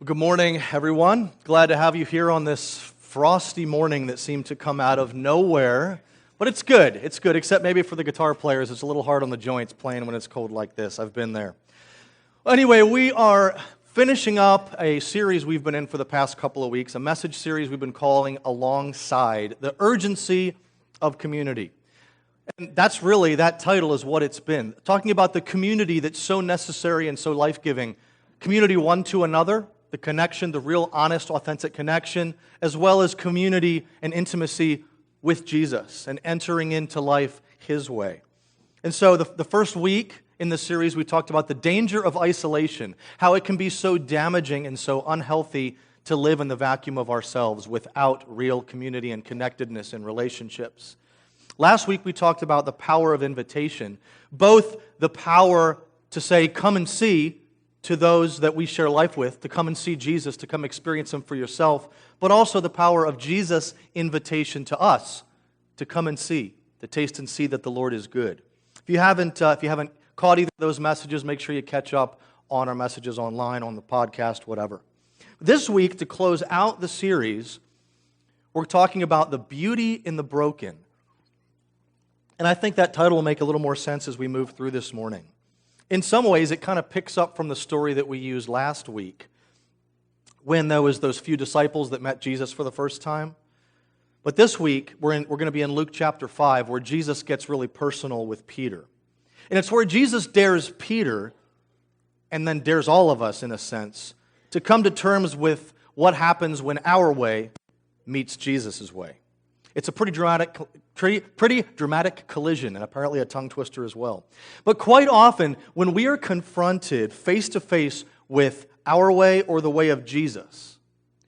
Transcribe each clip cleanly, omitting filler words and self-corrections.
Well, good morning, everyone. Glad to have you here on this frosty morning that seemed to come out of nowhere. But it's good. It's good, except maybe for the guitar players. It's a little hard on the joints playing when it's cold like this. I've been there. Well, anyway, we are finishing up a series we've been in for the past couple of weeks, a message series we've been calling Alongside, the urgency of community. And that's really, that title is what it's been. Talking about the community that's so necessary and so life-giving. Community one to another, the connection, the real, honest, authentic connection, as well as community and intimacy with Jesus and entering into life His way. And so the first week in the series, we talked about the danger of isolation, how it can be so damaging and so unhealthy to live in the vacuum of ourselves without real community and connectedness in relationships. Last week, we talked about the power of invitation, both the power to say, come and see, to those that we share life with, to come and see Jesus, to come experience Him for yourself, but also the power of Jesus' invitation to us to come and see, to taste and see that the Lord is good. If you haven't caught either of those messages, make sure you catch up on our messages online, on the podcast, whatever. This week, to close out the series, we're talking about the beauty in the broken. And I think that title will make a little more sense as we move through this morning. In some ways, it kind of picks up from the story that we used last week when there was those few disciples that met Jesus for the first time. But this week, we're going to be in Luke chapter 5, where Jesus gets really personal with Peter. And it's where Jesus dares Peter, and then dares all of us, in a sense, to come to terms with what happens when our way meets Jesus' way. It's a pretty dramatic collision, and apparently a tongue twister as well. But quite often, when we are confronted face to face with our way or the way of Jesus,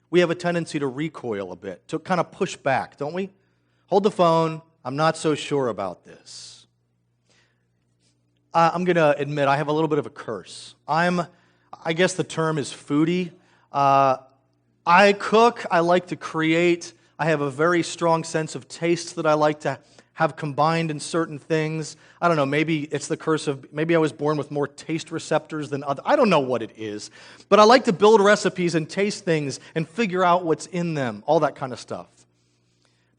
we have a tendency to recoil a bit, to kind of push back, don't we? Hold the phone, I'm not so sure about this. I'm going to admit I have a little bit of a curse. I guess the term is foodie. I cook, I like to create. I have a very strong sense of taste that I like to have combined in certain things. I don't know, maybe it's the curse of, maybe I was born with more taste receptors than others. I don't know what it is. But I like to build recipes and taste things and figure out what's in them, all that kind of stuff.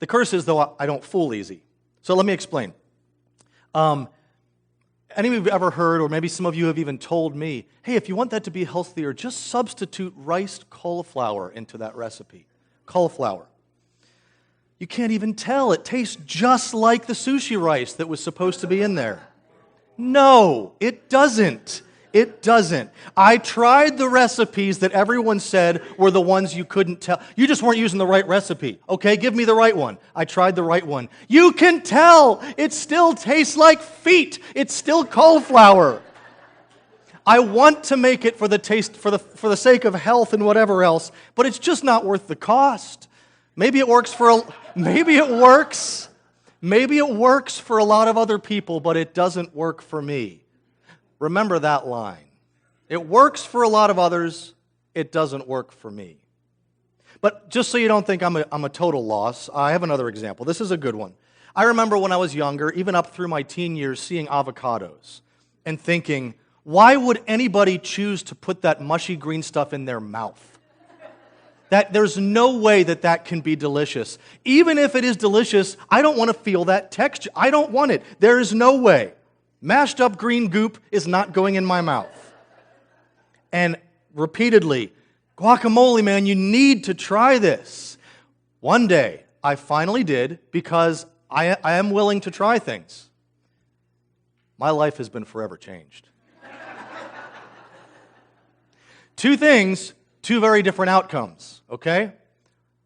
The curse is, though, I don't fool easy. So let me explain. Any of you have ever heard, or maybe some of you have even told me, hey, if you want that to be healthier, just substitute riced cauliflower into that recipe. Cauliflower. You can't even tell. It tastes just like the sushi rice that was supposed to be in there. No, it doesn't. It doesn't. I tried the recipes that everyone said were the ones you couldn't tell. You just weren't using the right recipe. Okay, give me the right one. I tried the right one. You can tell. It still tastes like feet. It's still cauliflower. I want to make it for the taste, for the sake of health and whatever else, but it's just not worth the cost. Maybe it works for a lot of other people, but it doesn't work for me. Remember that line. It works for a lot of others, it doesn't work for me. But just so you don't think I'm a total loss, I have another example. This is a good one. I remember when I was younger, even up through my teen years, seeing avocados and thinking, why would anybody choose to put that mushy green stuff in their mouth? That there's no way that can be delicious. Even if it is delicious, I don't want to feel that texture. I don't want it. There is no way. Mashed up green goop is not going in my mouth. And repeatedly, guacamole, man, you need to try this. One day, I finally did because I am willing to try things. My life has been forever changed. Two things, two very different outcomes, okay?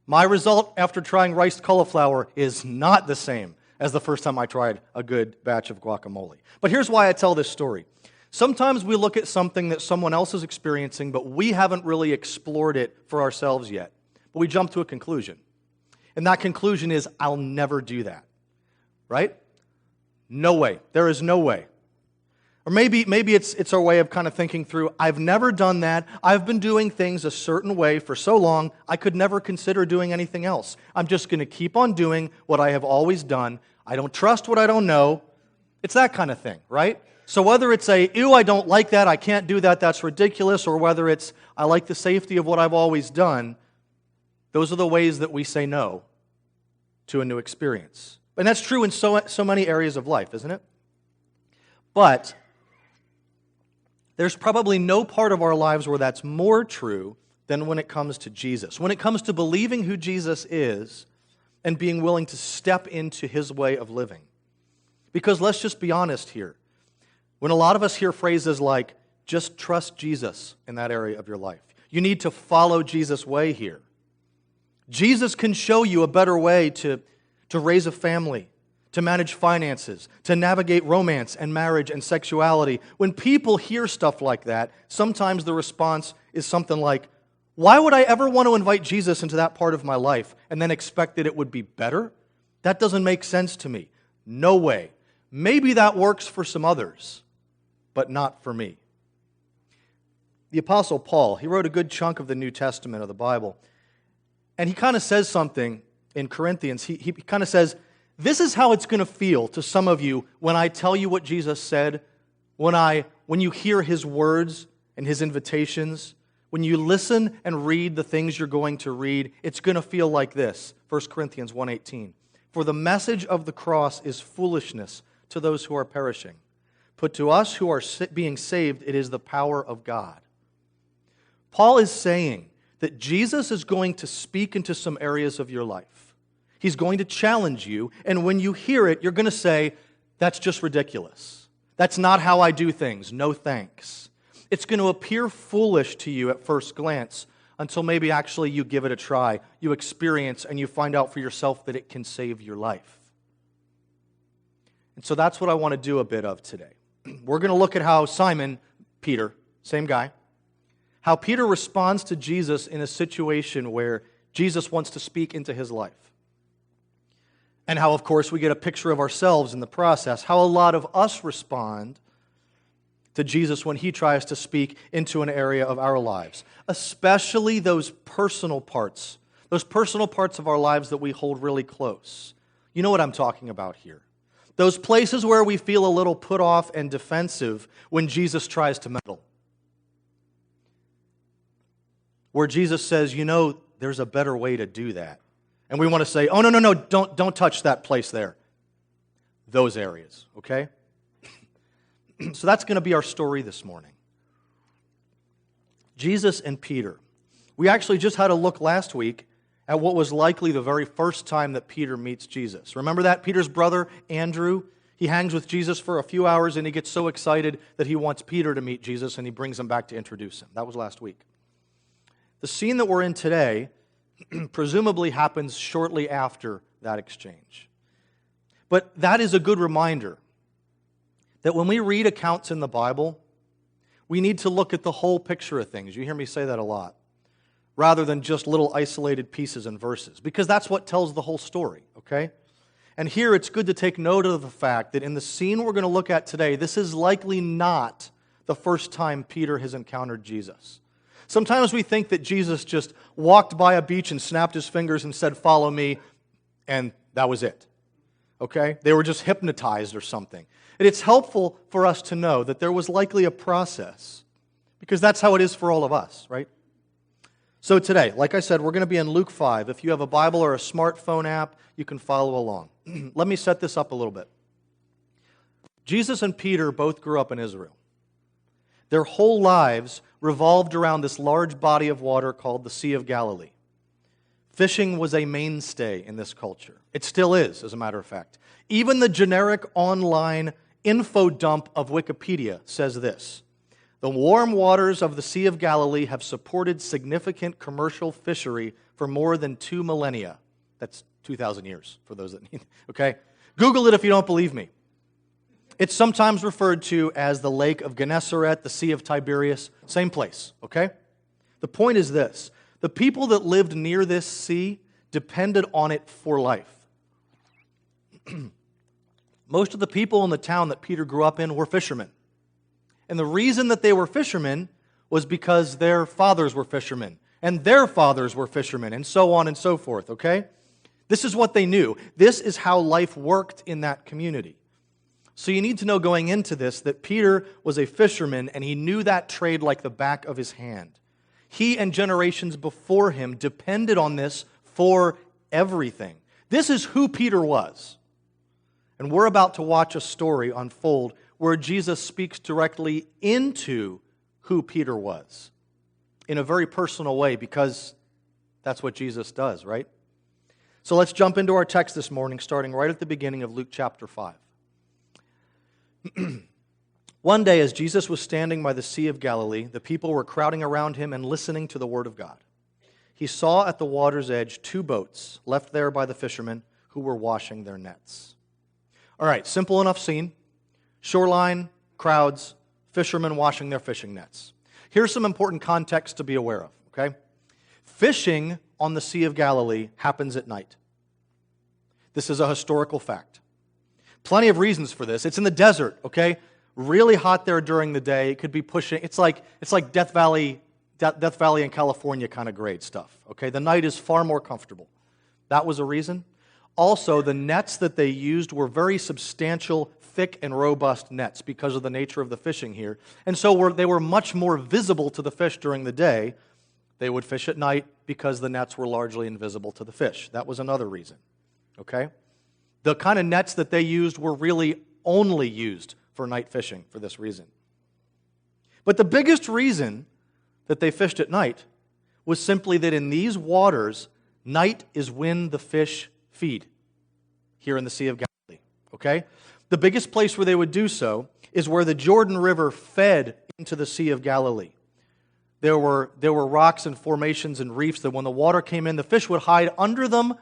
My result after trying riced cauliflower is not the same as the first time I tried a good batch of guacamole. But here's why I tell this story. Sometimes we look at something that someone else is experiencing, but we haven't really explored it for ourselves yet. But we jump to a conclusion. And that conclusion is, I'll never do that. Right? No way. There is no way. Or maybe it's our way of kind of thinking through, I've never done that. I've been doing things a certain way for so long, I could never consider doing anything else. I'm just going to keep on doing what I have always done. I don't trust what I don't know. It's that kind of thing, right? So whether it's ew, I don't like that, I can't do that, that's ridiculous, or whether it's, I like the safety of what I've always done, those are the ways that we say no to a new experience. And that's true in so many areas of life, isn't it? But there's probably no part of our lives where that's more true than when it comes to Jesus. When it comes to believing who Jesus is and being willing to step into His way of living. Because let's just be honest here. When a lot of us hear phrases like, just trust Jesus in that area of your life. You need to follow Jesus' way here. Jesus can show you a better way to raise a family, to manage finances, to navigate romance and marriage and sexuality. When people hear stuff like that, sometimes the response is something like, why would I ever want to invite Jesus into that part of my life and then expect that it would be better? That doesn't make sense to me. No way. Maybe that works for some others, but not for me. The Apostle Paul, he wrote a good chunk of the New Testament of the Bible, and he kind of says something in Corinthians. He kind of says, this is how it's going to feel to some of you when I tell you what Jesus said, when you hear His words and His invitations, when you listen and read the things you're going to read, it's going to feel like this. 1 Corinthians 1:18. For the message of the cross is foolishness to those who are perishing. But to us who are being saved, it is the power of God. Paul is saying that Jesus is going to speak into some areas of your life. He's going to challenge you, and when you hear it, you're going to say, that's just ridiculous. That's not how I do things. No thanks. It's going to appear foolish to you at first glance until maybe actually you give it a try. You experience and you find out for yourself that it can save your life. And so that's what I want to do a bit of today. We're going to look at how Peter, same guy, how Peter responds to Jesus in a situation where Jesus wants to speak into his life. And how, of course, we get a picture of ourselves in the process, how a lot of us respond to Jesus when He tries to speak into an area of our lives, especially those personal parts of our lives that we hold really close. You know what I'm talking about here. Those places where we feel a little put off and defensive when Jesus tries to meddle. Where Jesus says, there's a better way to do that. And we want to say, oh, no, don't touch that place there. Those areas, okay? So that's going to be our story this morning. Jesus and Peter. We actually just had a look last week at what was likely the very first time that Peter meets Jesus. Remember that? Peter's brother, Andrew, he hangs with Jesus for a few hours and he gets so excited that he wants Peter to meet Jesus and he brings him back to introduce him. That was last week. The scene that we're in today presumably happens shortly after that exchange. But that is a good reminder that when we read accounts in the Bible, we need to look at the whole picture of things. You hear me say that a lot. Rather than just little isolated pieces and verses. Because that's what tells the whole story, okay? And here it's good to take note of the fact that in the scene we're going to look at today, this is likely not the first time Peter has encountered Jesus. Sometimes we think that Jesus just walked by a beach and snapped his fingers and said, follow me, and that was it. Okay? They were just hypnotized or something. And it's helpful for us to know that there was likely a process, because that's how it is for all of us, right? So today, like I said, we're going to be in Luke 5. If you have a Bible or a smartphone app, you can follow along. Let me set this up a little bit. Jesus and Peter both grew up in Israel. Their whole lives revolved around this large body of water called the Sea of Galilee. Fishing was a mainstay in this culture. It still is, as a matter of fact. Even the generic online info dump of Wikipedia says this: the warm waters of the Sea of Galilee have supported significant commercial fishery for more than 2 millennia. That's 2,000 years, for those that need, okay? Google it if you don't believe me. It's sometimes referred to as the Lake of Gennesaret, the Sea of Tiberias, same place, okay? The point is this: the people that lived near this sea depended on it for life. Most of the people in the town that Peter grew up in were fishermen. And the reason that they were fishermen was because their fathers were fishermen, and their fathers were fishermen, and so on and so forth, okay? This is what they knew. This is how life worked in that community. So you need to know going into this that Peter was a fisherman and he knew that trade like the back of his hand. He and generations before him depended on this for everything. This is who Peter was. And we're about to watch a story unfold where Jesus speaks directly into who Peter was in a very personal way, because that's what Jesus does, right? So let's jump into our text this morning, starting right at the beginning of Luke chapter 5. One day, as Jesus was standing by the Sea of Galilee, the people were crowding around him and listening to the word of God. He saw at the water's edge 2 boats left there by the fishermen who were washing their nets. All right, simple enough scene. Shoreline, crowds, fishermen washing their fishing nets. Here's some important context to be aware of, okay? Fishing on the Sea of Galilee happens at night. This is a historical fact. Plenty of reasons for this. It's in the desert, okay? Really hot there during the day. It could be pushing. It's like Death Valley in California kind of grade stuff, okay? The night is far more comfortable. That was a reason. Also, the nets that they used were very substantial, thick and robust nets because of the nature of the fishing here. And so they were much more visible to the fish during the day. They would fish at night because the nets were largely invisible to the fish. That was another reason, okay? The kind of nets that they used were really only used for night fishing for this reason. But the biggest reason that they fished at night was simply that in these waters, night is when the fish feed here in the Sea of Galilee, okay? The biggest place where they would do so is where the Jordan River fed into the Sea of Galilee. There were rocks and formations and reefs that when the water came in, the fish would hide under them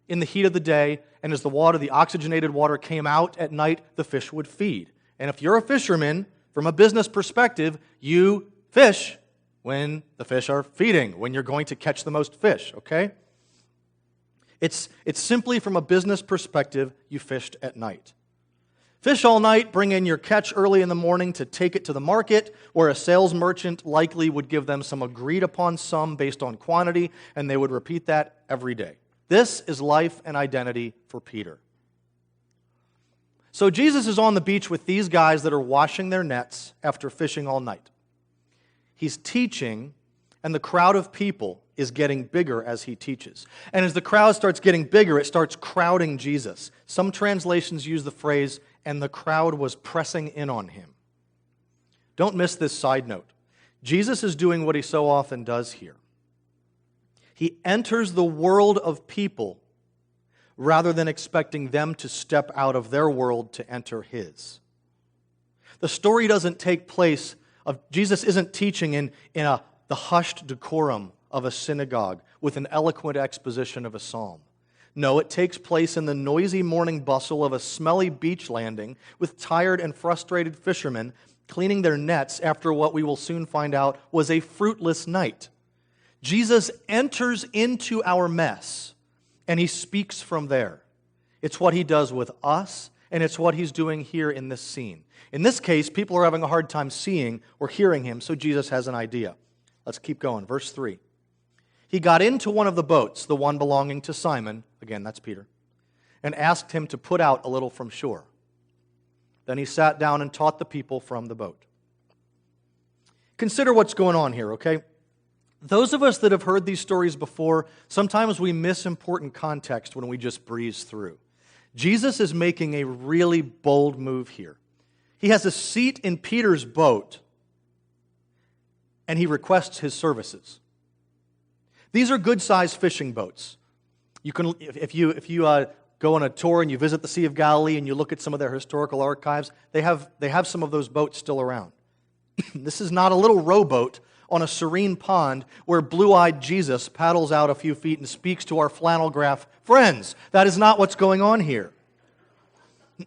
in the heat of the day, and as the oxygenated water came out at night, the fish would feed. And if you're a fisherman, from a business perspective, you fish when the fish are feeding, when you're going to catch the most fish, okay? It's simply from a business perspective, you fished at night. Fish all night, bring in your catch early in the morning to take it to the market, where a sales merchant likely would give them some agreed upon sum based on quantity, and they would repeat that every day. This is life and identity for Peter. So Jesus is on the beach with these guys that are washing their nets after fishing all night. He's teaching, and the crowd of people is getting bigger as he teaches. And as the crowd starts getting bigger, it starts crowding Jesus. Some translations use the phrase, and the crowd was pressing in on him. Don't miss this side note. Jesus is doing what he so often does here. He enters the world of people rather than expecting them to step out of their world to enter his. The story doesn't take place Jesus isn't teaching in the hushed decorum of a synagogue with an eloquent exposition of a psalm. No, it takes place in the noisy morning bustle of a smelly beach landing with tired and frustrated fishermen cleaning their nets after what we will soon find out was a fruitless night. Jesus enters into our mess, and he speaks from there. It's what he does with us, and it's what he's doing here in this scene. In this case, people are having a hard time seeing or hearing him, so Jesus has an idea. Let's keep going. Verse 3. He got into one of the boats, the one belonging to Simon, again, that's Peter, and asked him to put out a little from shore. Then he sat down and taught the people from the boat. Consider what's going on here, okay? Those of us that have heard these stories before, sometimes we miss important context when we just breeze through. Jesus is making a really bold move here. He has a seat in Peter's boat, and he requests his services. These are good-sized fishing boats. You can, if you go on a tour and you visit the Sea of Galilee and you look at some of their historical archives, they have some of those boats still around. This is not a little rowboat on a serene pond where blue-eyed Jesus paddles out a few feet and speaks to our flannel graph friends. That is not what's going on here.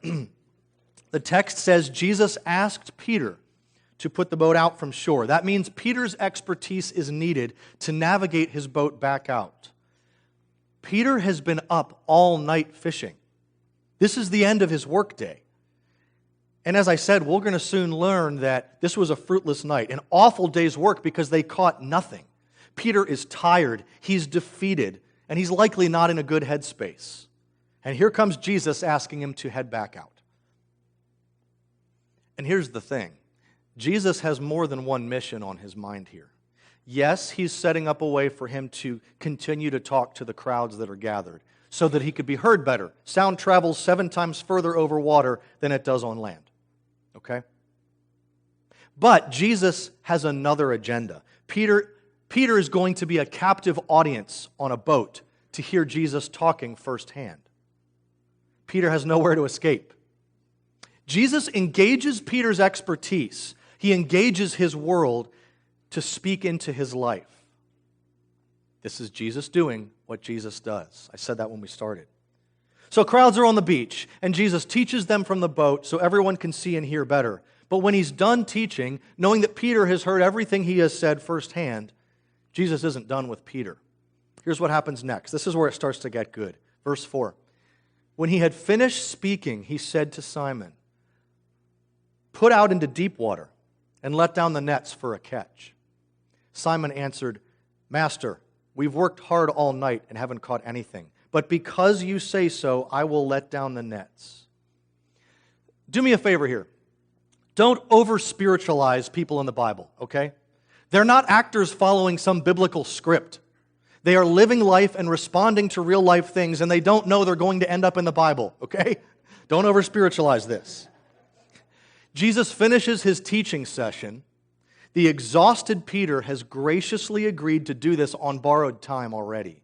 The text says Jesus asked Peter to put the boat out from shore. That means Peter's expertise is needed to navigate his boat back out. Peter has been up all night fishing. This is the end of his workday. And as I said, we're going to soon learn that this was a fruitless night, an awful day's work because they caught nothing. Peter is tired, he's defeated, and he's likely not in a good headspace. And here comes Jesus asking him to head back out. And here's the thing. Jesus has more than one mission on his mind here. Yes, he's setting up a way for him to continue to talk to the crowds that are gathered so that he could be heard better. Sound travels 7 times further over water than it does on land. Okay? But Jesus has another agenda. Peter is going to be a captive audience on a boat to hear Jesus talking firsthand. Peter has nowhere to escape. Jesus engages Peter's expertise. He engages his world to speak into his life. This is Jesus doing what Jesus does. I said that when we started. So crowds are on the beach, and Jesus teaches them from the boat so everyone can see and hear better. But when he's done teaching, knowing that Peter has heard everything he has said firsthand, Jesus isn't done with Peter. Here's what happens next. This is where it starts to get good. Verse 4. When he had finished speaking, he said to Simon, "Put out into deep water and let down the nets for a catch." Simon answered, "Master, we've worked hard all night and haven't caught anything. But because you say so, I will let down the nets." Do me a favor here. Don't over-spiritualize people in the Bible, okay? They're not actors following some biblical script. They are living life and responding to real-life things, and they don't know they're going to end up in the Bible, okay? Don't over-spiritualize this. Jesus finishes his teaching session. The exhausted Peter has graciously agreed to do this on borrowed time already.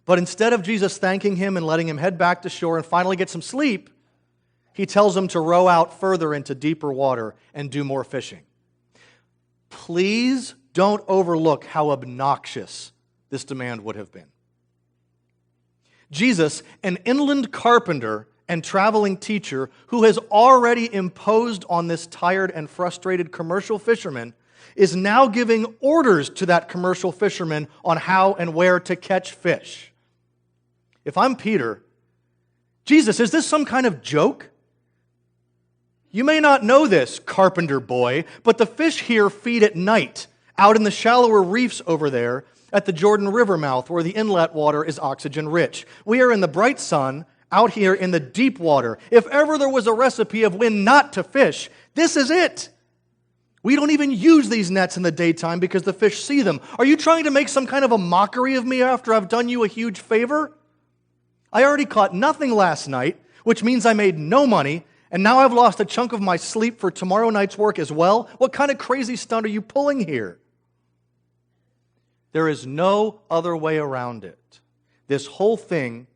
But instead of Jesus thanking him and letting him head back to shore and finally get some sleep, he tells him to row out further into deeper water and do more fishing. Please don't overlook how obnoxious this demand would have been. Jesus, an inland carpenter and traveling teacher who has already imposed on this tired and frustrated commercial fisherman, is now giving orders to that commercial fisherman on how and where to catch fish. If I'm Peter, Jesus, is this some kind of joke? You may not know this, carpenter boy, but the fish here feed at night, out in the shallower reefs over there at the Jordan River mouth where the inlet water is oxygen rich. We are in the bright sun, out here in the deep water. If ever there was a recipe of when not to fish, this is it. We don't even use these nets in the daytime because the fish see them. Are you trying to make some kind of a mockery of me after I've done you a huge favor? I already caught nothing last night, which means I made no money, and now I've lost a chunk of my sleep for tomorrow night's work as well. What kind of crazy stunt are you pulling here? There is no other way around it. This whole thing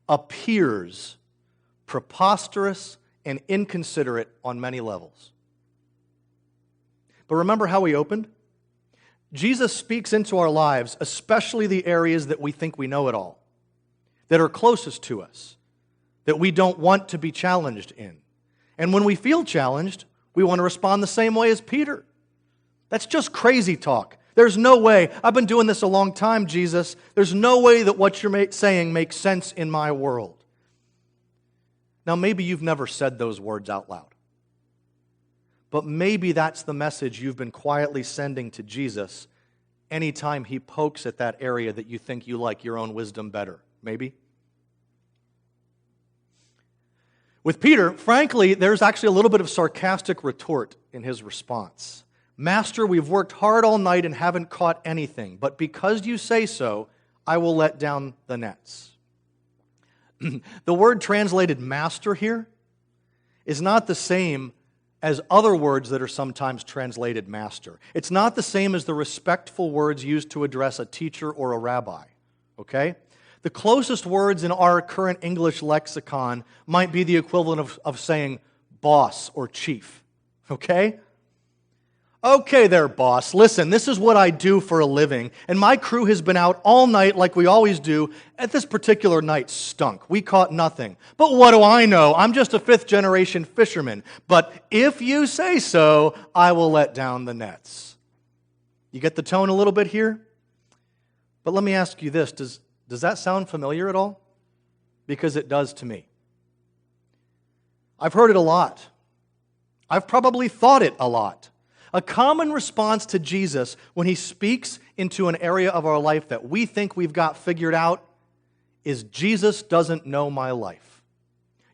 appears preposterous and inconsiderate on many levels. But remember how we opened? Jesus speaks into our lives, especially the areas that we think we know it all, that are closest to us, that we don't want to be challenged in. And when we feel challenged, we want to respond the same way as Peter. That's just crazy talk. There's no way. I've been doing this a long time, Jesus. There's no way that what you're saying makes sense in my world. Now, maybe you've never said those words out loud. But maybe that's the message you've been quietly sending to Jesus anytime he pokes at that area that you think you like your own wisdom better. Maybe? With Peter, frankly, there's actually a little bit of sarcastic retort in his response. "Master, we've worked hard all night and haven't caught anything, but because you say so, I will let down the nets." The word translated master here is not the same as other words that are sometimes translated master. It's not the same as the respectful words used to address a teacher or a rabbi, okay? The closest words in our current English lexicon might be the equivalent of saying boss or chief, okay? "Okay there, boss. Listen, this is what I do for a living, and my crew has been out all night like we always do. At this particular night stunk. We caught nothing. But what do I know? I'm just a fifth-generation fisherman. But if you say so, I will let down the nets." You get the tone a little bit here? But let me ask you this. Does that sound familiar at all? Because it does to me. I've heard it a lot. I've probably thought it a lot. A common response to Jesus when he speaks into an area of our life that we think we've got figured out is, "Jesus doesn't know my life.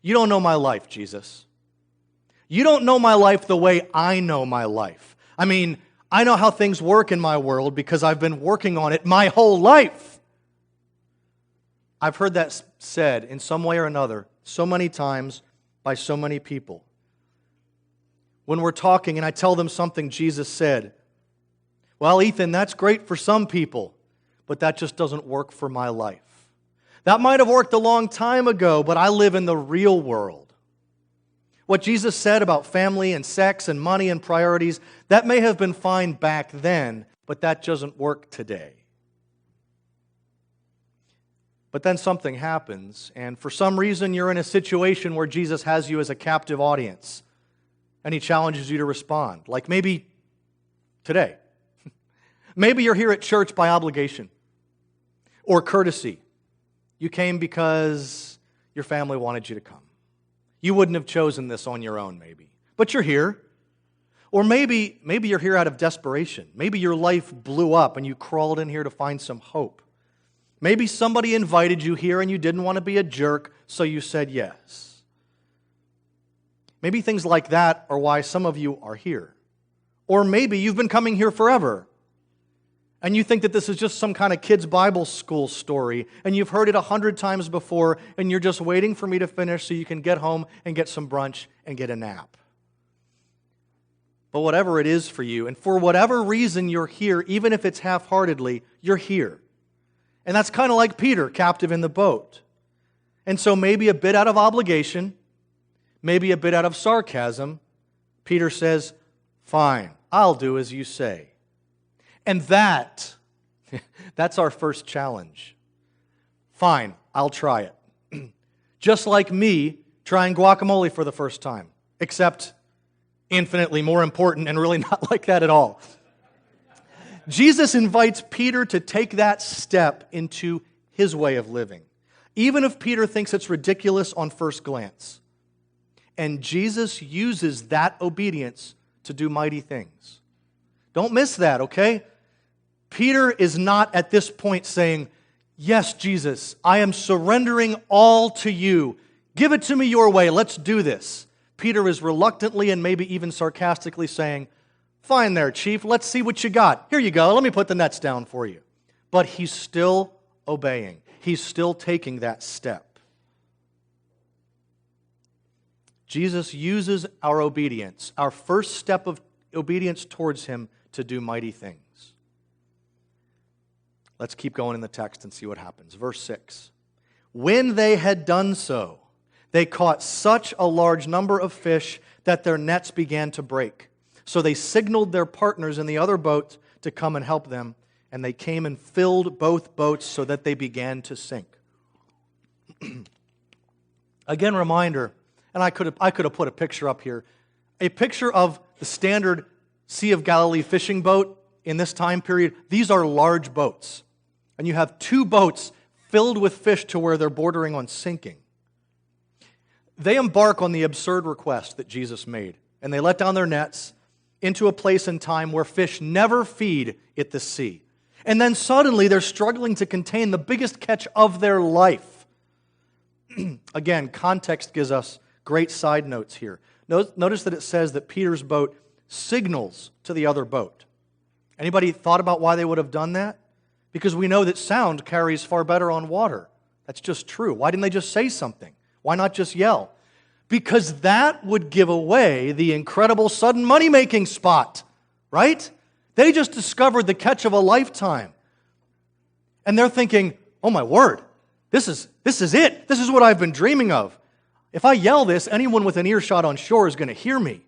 You don't know my life, Jesus. You don't know my life the way I know my life. I mean, I know how things work in my world because I've been working on it my whole life. I've heard that said in some way or another so many times by so many people. When we're talking and I tell them something Jesus said, well, Ethan, that's great for some people, but that just doesn't work for my life. That might have worked a long time ago, but I live in the real world. What Jesus said about family and sex and money and priorities, that may have been fine back then, but that doesn't work today. But then something happens, and for some reason you're in a situation where Jesus has you as a captive audience, and He challenges you to respond, like maybe today. Maybe you're here at church by obligation or courtesy. You came because your family wanted you to come. You wouldn't have chosen this on your own, maybe. But you're here. Or maybe you're here out of desperation. Maybe your life blew up and you crawled in here to find some hope. Maybe somebody invited you here and you didn't want to be a jerk, so you said yes. Maybe things like that are why some of you are here. Or maybe you've been coming here forever. And you think that this is just some kind of kids' Bible school story, and you've heard it 100 times before, and you're just waiting for me to finish so you can get home and get some brunch and get a nap. But whatever it is for you, and for whatever reason you're here, even if it's half-heartedly, you're here. And that's kind of like Peter, captive in the boat. And so maybe a bit out of obligation, maybe a bit out of sarcasm, Peter says, fine, I'll do as you say. And that's our first challenge. Fine, I'll try it. Just like me trying guacamole for the first time, except infinitely more important and really not like that at all. Jesus invites Peter to take that step into his way of living, even if Peter thinks it's ridiculous on first glance. And Jesus uses that obedience to do mighty things. Don't miss that, okay? Peter is not at this point saying, yes, Jesus, I am surrendering all to you. Give it to me your way. Let's do this. Peter is reluctantly and maybe even sarcastically saying, fine there, Chief. Let's see what you got. Here you go. Let me put the nets down for you. But he's still obeying. He's still taking that step. Jesus uses our obedience, our first step of obedience towards Him, to do mighty things. Let's keep going in the text and see what happens. Verse 6. When they had done so, they caught such a large number of fish that their nets began to break. So they signaled their partners in the other boat to come and help them, and they came and filled both boats so that they began to sink. Again, reminder, and I could have put a picture up here, a picture of the standard Sea of Galilee fishing boat in this time period. These are large boats. And you have two boats filled with fish to where they're bordering on sinking. They embark on the absurd request that Jesus made, and they let down their nets into a place and time where fish never feed at the sea. And then suddenly they're struggling to contain the biggest catch of their life. Again, context gives us great side notes here. Notice that it says that Peter's boat signals to the other boat. Anybody thought about why they would have done that? Because we know that sound carries far better on water. That's just true. Why didn't they just say something? Why not just yell? Because that would give away the incredible sudden money-making spot, right? They just discovered the catch of a lifetime. And they're thinking, oh my word, this is it. This is what I've been dreaming of. If I yell this, anyone with an earshot on shore is going to hear me.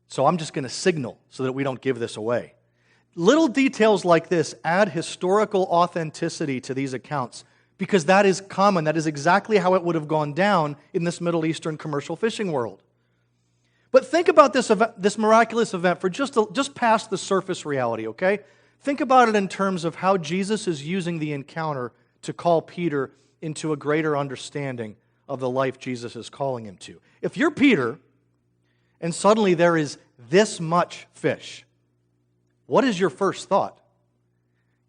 So I'm just going to signal so that we don't give this away. Little details like this add historical authenticity to these accounts because that is common. That is exactly how it would have gone down in this Middle Eastern commercial fishing world. But think about this miraculous event for just past the surface reality, okay? Think about it in terms of how Jesus is using the encounter to call Peter into a greater understanding of the life Jesus is calling him to. If you're Peter, and suddenly there is this much fish, what is your first thought?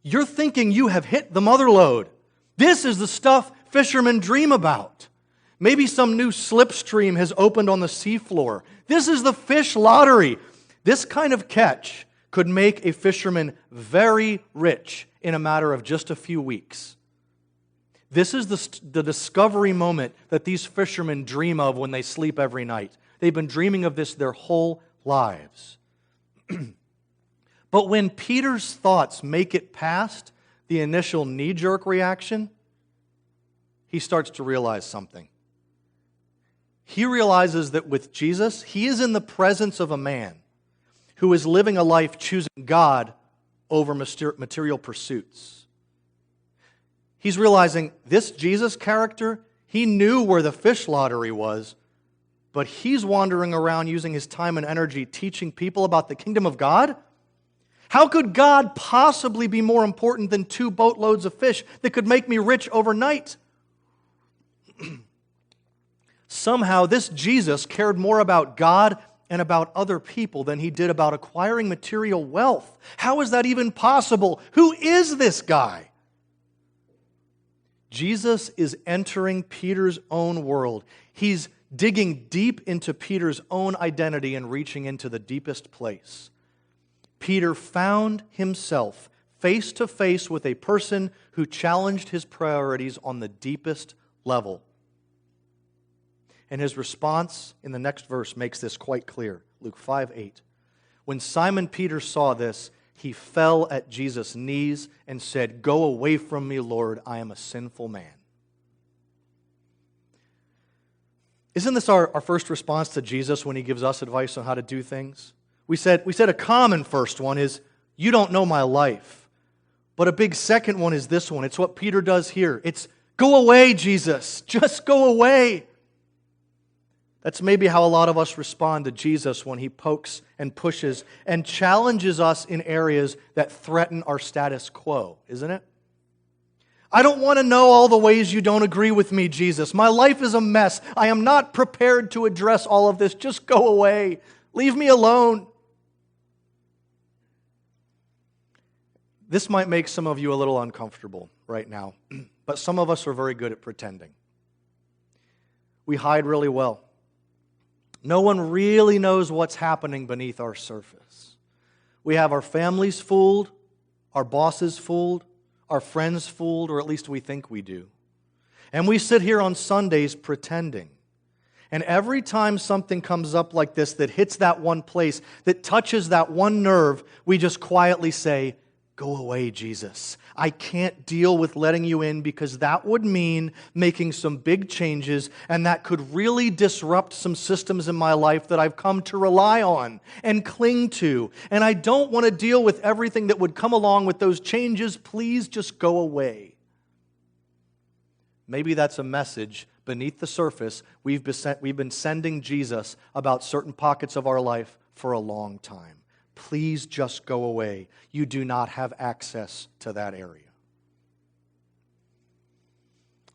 You're thinking you have hit the mother lode. This is the stuff fishermen dream about. Maybe some new slipstream has opened on the seafloor. This is the fish lottery. This kind of catch could make a fisherman very rich in a matter of just a few weeks. This is the discovery moment that these fishermen dream of when they sleep every night. They've been dreaming of this their whole lives. But when Peter's thoughts make it past the initial knee-jerk reaction, he starts to realize something. He realizes that with Jesus, he is in the presence of a man who is living a life choosing God over material pursuits. He's realizing this Jesus character, he knew where the fish lottery was, but he's wandering around using his time and energy teaching people about the kingdom of God? How could God possibly be more important than 2 boatloads of fish that could make me rich overnight? Somehow, this Jesus cared more about God and about other people than he did about acquiring material wealth. How is that even possible? Who is this guy? Jesus is entering Peter's own world. He's digging deep into Peter's own identity and reaching into the deepest place. Peter found himself face to face with a person who challenged his priorities on the deepest level. And his response in the next verse makes this quite clear. Luke 5:8. When Simon Peter saw this, he fell at Jesus' knees and said, "Go away from me, Lord, I am a sinful man." Isn't this our first response to Jesus when he gives us advice on how to do things? We said a common first one is, "You don't know my life." But a big second one is this one. It's what Peter does here. It's, "Go away, Jesus. Just go away." That's maybe how a lot of us respond to Jesus when he pokes and pushes and challenges us in areas that threaten our status quo, isn't it? I don't want to know all the ways you don't agree with me, Jesus. My life is a mess. I am not prepared to address all of this. Just go away. Leave me alone. This might make some of you a little uncomfortable right now, but some of us are very good at pretending. We hide really well. No one really knows what's happening beneath our surface. We have our families fooled, our bosses fooled, our friends fooled, or at least we think we do. And we sit here on Sundays pretending. And every time something comes up like this that hits that one place, that touches that one nerve, we just quietly say, "Go away, Jesus. I can't deal with letting you in because that would mean making some big changes and that could really disrupt some systems in my life that I've come to rely on and cling to. And I don't want to deal with everything that would come along with those changes. Please just go away." Maybe that's a message beneath the surface we've been sending Jesus about certain pockets of our life for a long time. Please just go away. You do not have access to that area.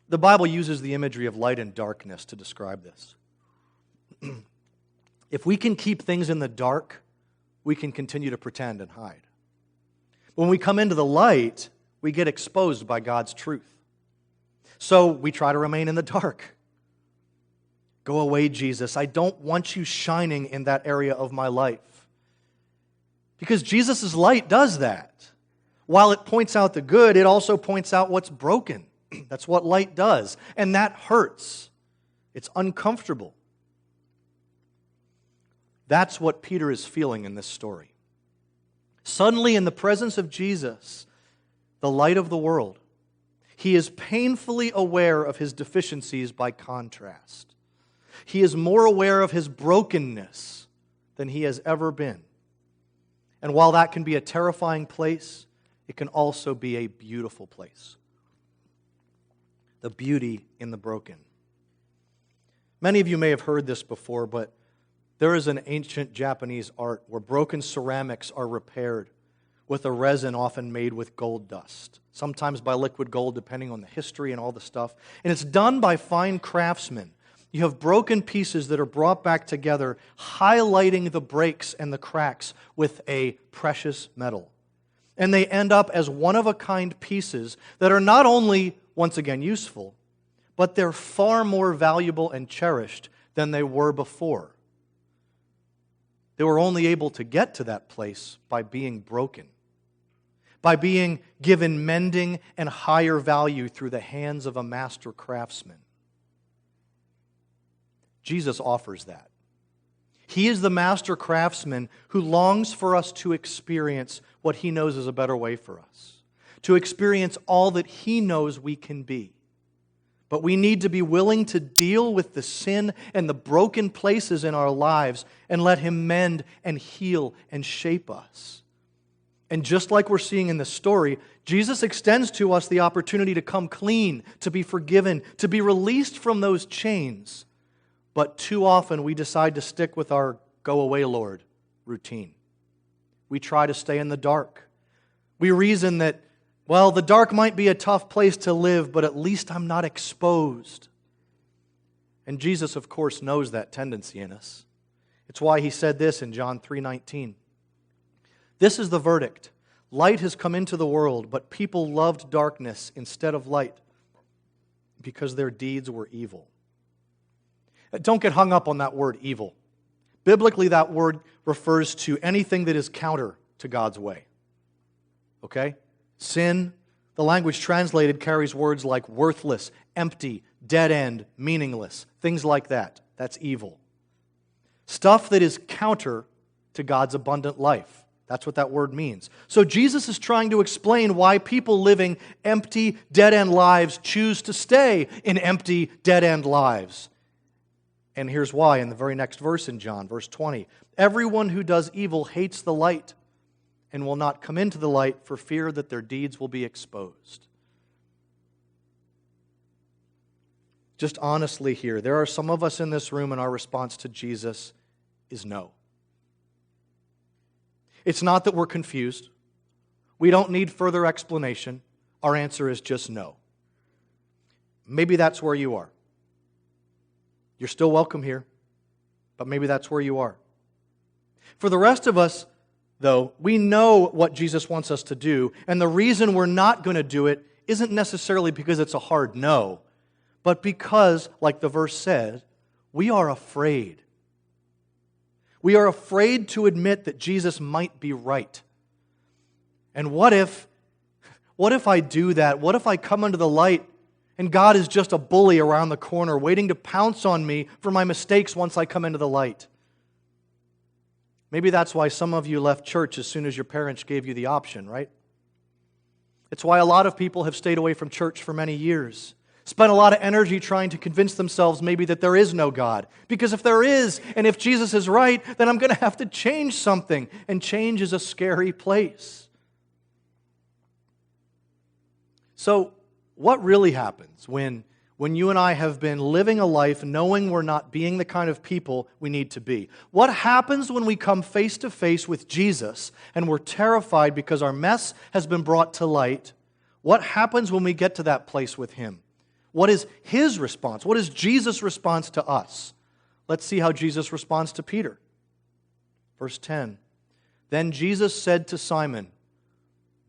The Bible uses the imagery of light and darkness to describe this. If we can keep things in the dark, we can continue to pretend and hide. When we come into the light, we get exposed by God's truth. So we try to remain in the dark. Go away, Jesus. I don't want you shining in that area of my life. Because Jesus' light does that. While it points out the good, it also points out what's broken. That's what light does. And that hurts. It's uncomfortable. That's what Peter is feeling in this story. Suddenly, in the presence of Jesus, the light of the world, he is painfully aware of his deficiencies by contrast. He is more aware of his brokenness than he has ever been. And while that can be a terrifying place, it can also be a beautiful place. The beauty in the broken. Many of you may have heard this before, but there is an ancient Japanese art where broken ceramics are repaired with a resin often made with gold dust, sometimes by liquid gold, depending on the history and all the stuff. And it's done by fine craftsmen. You have broken pieces that are brought back together, highlighting the breaks and the cracks with a precious metal. And they end up as one-of-a-kind pieces that are not only, once again, useful, but they're far more valuable and cherished than they were before. They were only able to get to that place by being broken, by being given mending and higher value through the hands of a master craftsman. Jesus offers that. He is the master craftsman who longs for us to experience what He knows is a better way for us, to experience all that He knows we can be. But we need to be willing to deal with the sin and the broken places in our lives and let Him mend and heal and shape us. And just like we're seeing in the story, Jesus extends to us the opportunity to come clean, to be forgiven, to be released from those chains. But too often we decide to stick with our "go away, Lord" routine. We try to stay in the dark. We reason that, well, the dark might be a tough place to live, but at least I'm not exposed. And Jesus, of course, knows that tendency in us. It's why He said this in John 3:19. "This is the verdict. Light has come into the world, but people loved darkness instead of light because their deeds were evil." Don't get hung up on that word evil. Biblically, that word refers to anything that is counter to God's way. Okay? Sin, the language translated, carries words like worthless, empty, dead end, meaningless, things like that. That's evil. Stuff that is counter to God's abundant life. That's what that word means. So Jesus is trying to explain why people living empty, dead-end lives choose to stay in empty, dead-end lives. And here's why in the very next verse in John, verse 20. "Everyone who does evil hates the light and will not come into the light for fear that their deeds will be exposed." Just honestly here, there are some of us in this room and our response to Jesus is no. It's not that we're confused. We don't need further explanation. Our answer is just no. Maybe that's where you are. You're still welcome here, but maybe that's where you are. For the rest of us, though, we know what Jesus wants us to do, and the reason we're not going to do it isn't necessarily because it's a hard no, but because, like the verse says, we are afraid. We are afraid to admit that Jesus might be right. And what if I do that? What if I come into the light and God is just a bully around the corner waiting to pounce on me for my mistakes once I come into the light? Maybe that's why some of you left church as soon as your parents gave you the option, right? It's why a lot of people have stayed away from church for many years. Spent a lot of energy trying to convince themselves maybe that there is no God. Because if there is, and if Jesus is right, then I'm going to have to change something. And change is a scary place. So, what really happens when you and I have been living a life knowing we're not being the kind of people we need to be? What happens when we come face to face with Jesus and we're terrified because our mess has been brought to light? What happens when we get to that place with Him? What is His response? What is Jesus' response to us? Let's see how Jesus responds to Peter. Verse 10. "Then Jesus said to Simon,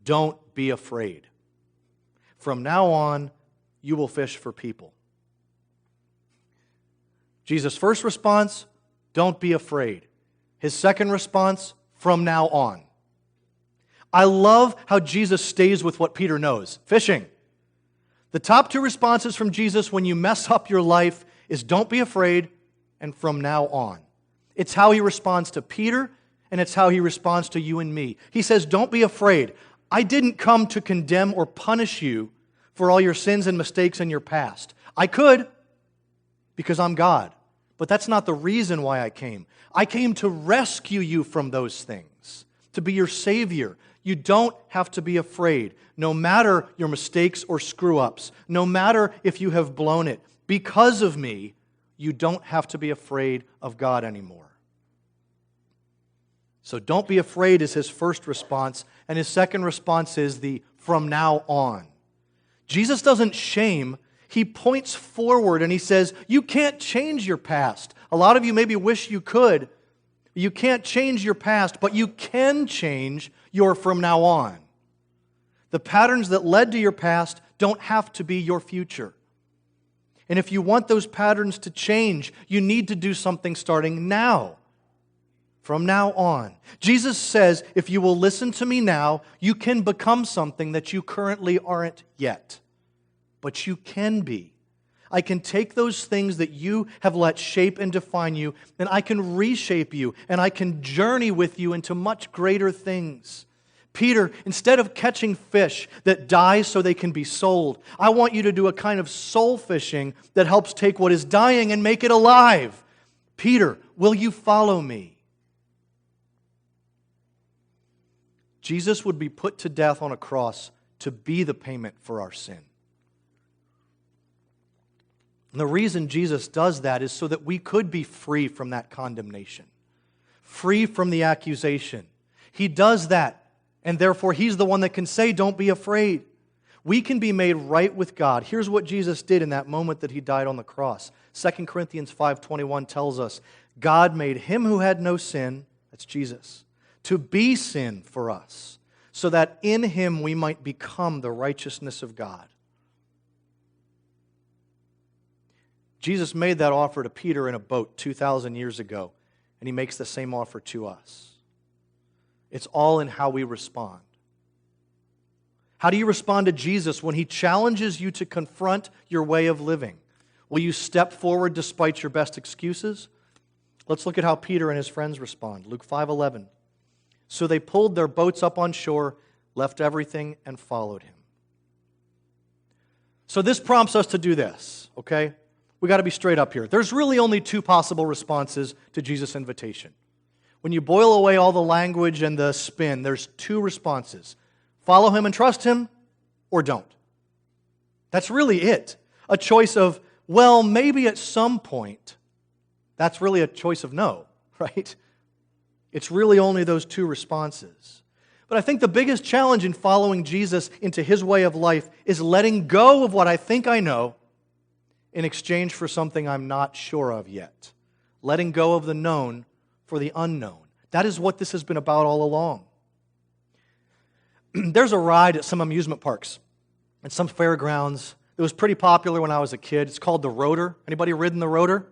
'Don't be afraid. From now on, you will fish for people.'" Jesus' first response, "Don't be afraid." His second response, "From now on." I love how Jesus stays with what Peter knows, fishing. The top two responses from Jesus when you mess up your life is "don't be afraid" and "from now on." It's how He responds to Peter, and it's how He responds to you and me. He says, "Don't be afraid. I didn't come to condemn or punish you for all your sins and mistakes in your past. I could, because I'm God. But that's not the reason why I came. I came to rescue you from those things, to be your Savior. You don't have to be afraid, no matter your mistakes or screw-ups, no matter if you have blown it. Because of me, you don't have to be afraid of God anymore." So don't be afraid is His first response, and His second response is the "from now on." Jesus doesn't shame. He points forward and He says, you can't change your past. A lot of you maybe wish you could. You can't change your past, but you can change your from now on. The patterns that led to your past don't have to be your future. And if you want those patterns to change, you need to do something starting now. From now on. Jesus says, if you will listen to me now, you can become something that you currently aren't yet. But you can be. I can take those things that you have let shape and define you, and I can reshape you, and I can journey with you into much greater things. Peter, instead of catching fish that die so they can be sold, I want you to do a kind of soul fishing that helps take what is dying and make it alive. Peter, will you follow me? Jesus would be put to death on a cross to be the payment for our sin. And the reason Jesus does that is so that we could be free from that condemnation, free from the accusation. He does that, and therefore He's the one that can say, don't be afraid. We can be made right with God. Here's what Jesus did in that moment that He died on the cross. 2 Corinthians 5:21 tells us, God made Him who had no sin, that's Jesus, to be sin for us, so that in Him we might become the righteousness of God. Jesus made that offer to Peter in a boat 2,000 years ago, and He makes the same offer to us. It's all in how we respond. How do you respond to Jesus when He challenges you to confront your way of living? Will you step forward despite your best excuses? Let's look at how Peter and his friends respond. Luke 5:11. So they pulled their boats up on shore, left everything, and followed Him. So this prompts us to do this, okay? We got to be straight up here. There's really only two possible responses to Jesus' invitation. When you boil away all the language and the spin, there's two responses. Follow Him and trust Him, or don't. That's really it. A choice of, well, maybe at some point. That's really a choice of no, right? It's really only those two responses. But I think the biggest challenge in following Jesus into His way of life is letting go of what I think I know in exchange for something I'm not sure of yet. Letting go of the known for the unknown. That is what this has been about all along. There's a ride at some amusement parks and some fairgrounds that was pretty popular when I was a kid. It's called the Rotor. Anybody ridden the Rotor?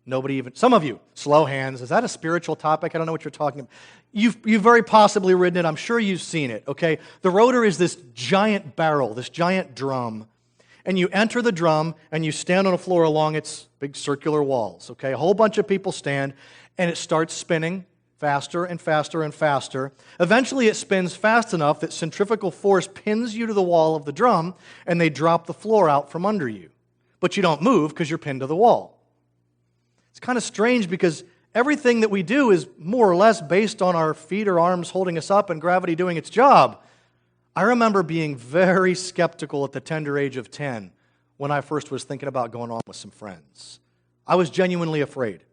Nobody even, some of you, slow hands. Is that a spiritual topic? I don't know what you're talking about. You've very possibly ridden it. I'm sure you've seen it, okay? The Rotor is this giant barrel, this giant drum. And you enter the drum and you stand on a floor along its big circular walls, okay? A whole bunch of people stand and it starts spinning faster and faster and faster. Eventually it spins fast enough that centrifugal force pins you to the wall of the drum and they drop the floor out from under you. But you don't move because you're pinned to the wall. It's kind of strange because everything that we do is more or less based on our feet or arms holding us up and gravity doing its job. I remember being very skeptical at the tender age of 10 when I first was thinking about going on with some friends. I was genuinely afraid.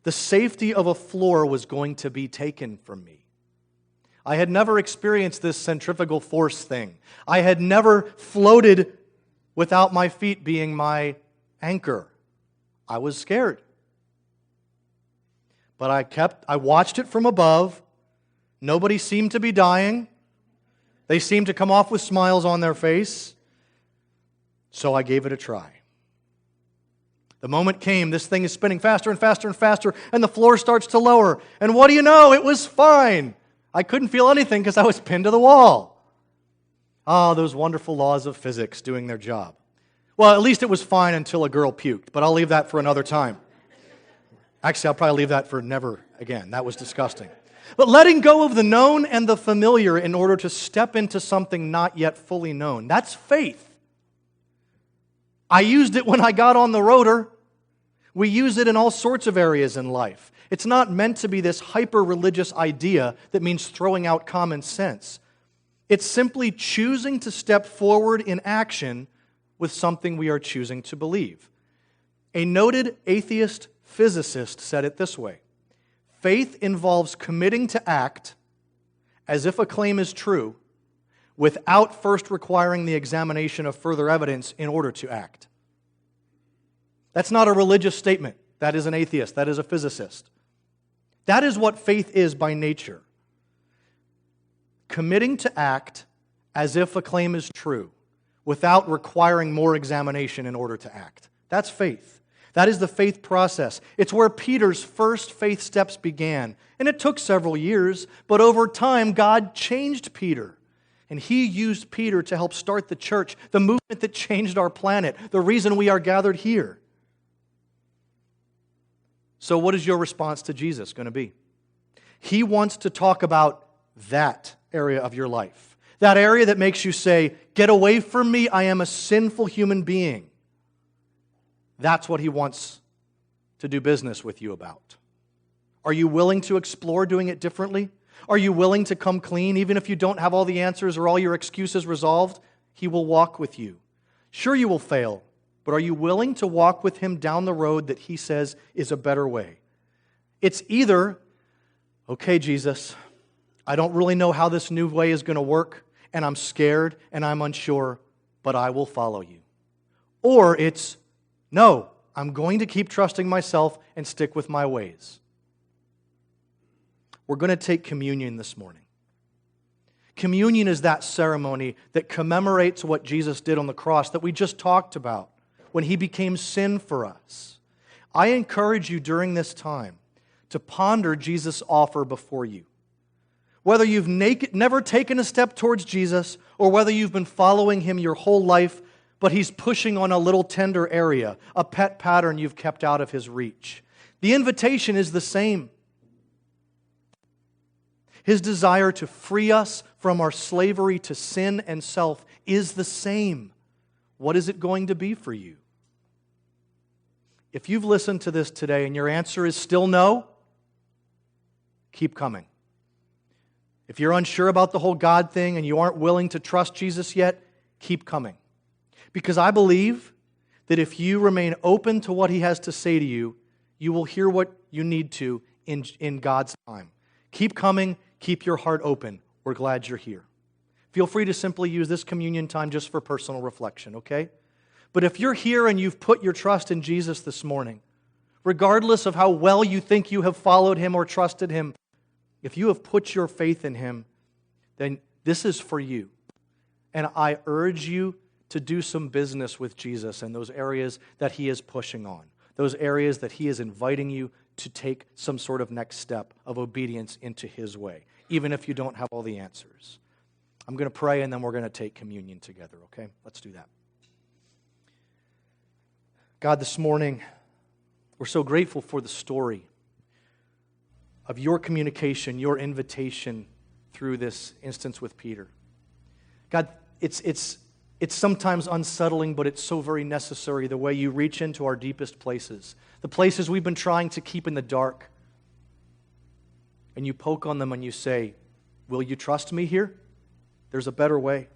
The safety of a floor was going to be taken from me. I had never experienced this centrifugal force thing. I had never floated without my feet being my anchor. I was scared. But I watched it from above. Nobody seemed to be dying. They seemed to come off with smiles on their face. So I gave it a try. The moment came, this thing is spinning faster and faster and faster, and the floor starts to lower. And what do you know? It was fine. I couldn't feel anything because I was pinned to the wall. Ah, those wonderful laws of physics doing their job. Well, at least it was fine until a girl puked, but I'll leave that for another time. Actually, I'll probably leave that for never again. That was disgusting. But letting go of the known and the familiar in order to step into something not yet fully known, that's faith. I used it when I got on the rotor. We use it in all sorts of areas in life. It's not meant to be this hyper-religious idea that means throwing out common sense. It's simply choosing to step forward in action with something we are choosing to believe. A noted atheist physicist said it this way: faith involves committing to act as if a claim is true without first requiring the examination of further evidence in order to act. That's not a religious statement. That is an atheist. That is a physicist. That is what faith is by nature. Committing to act as if a claim is true without requiring more examination in order to act. That's faith. That is the faith process. It's where Peter's first faith steps began. And it took several years, but over time, God changed Peter. And he used Peter to help start the church, the movement that changed our planet, the reason we are gathered here. So what is your response to Jesus going to be? He wants to talk about that area of your life. That area that makes you say, get away from me, I am a sinful human being. That's what he wants to do business with you about. Are you willing to explore doing it differently? Are you willing to come clean, even if you don't have all the answers or all your excuses resolved? He will walk with you. Sure, you will fail, but are you willing to walk with him down the road that he says is a better way? It's either, okay, Jesus, I don't really know how this new way is going to work, and I'm scared and I'm unsure, but I will follow you. Or it's, no, I'm going to keep trusting myself and stick with my ways. We're going to take communion this morning. Communion is that ceremony that commemorates what Jesus did on the cross that we just talked about when he became sin for us. I encourage you during this time to ponder Jesus' offer before you. Whether you've never taken a step towards Jesus or whether you've been following him your whole life, but he's pushing on a little tender area, a pet pattern you've kept out of his reach. The invitation is the same. His desire to free us from our slavery to sin and self is the same. What is it going to be for you? If you've listened to this today and your answer is still no, keep coming. If you're unsure about the whole God thing and you aren't willing to trust Jesus yet, keep coming. Because I believe that if you remain open to what he has to say to you, you will hear what you need to in God's time. Keep coming. Keep your heart open. We're glad you're here. Feel free to simply use this communion time just for personal reflection, okay? But if you're here and you've put your trust in Jesus this morning, regardless of how well you think you have followed him or trusted him, if you have put your faith in him, then this is for you. And I urge you to do some business with Jesus in those areas that he is pushing on, those areas that he is inviting you to take some sort of next step of obedience into his way, even if you don't have all the answers. I'm going to pray and then we're going to take communion together, okay? Let's do that. God, this morning, we're so grateful for the story of your communication, your invitation through this instance with Peter. God, it's sometimes unsettling, but it's so very necessary the way you reach into our deepest places, the places we've been trying to keep in the dark, and you poke on them and you say, will you trust me here? There's a better way.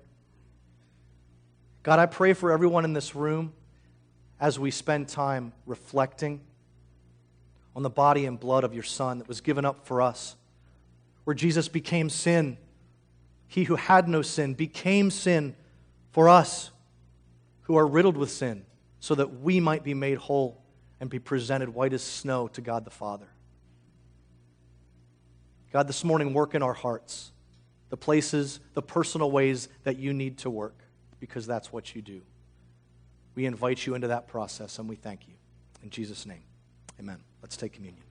God, I pray for everyone in this room as we spend time reflecting on the body and blood of your Son that was given up for us, where Jesus became sin. He who had no sin became sin for us who are riddled with sin, so that we might be made whole and be presented white as snow to God the Father. God, this morning, work in our hearts, the places, the personal ways that you need to work, because that's what you do. We invite you into that process, and we thank you. In Jesus' name, amen. Let's take communion.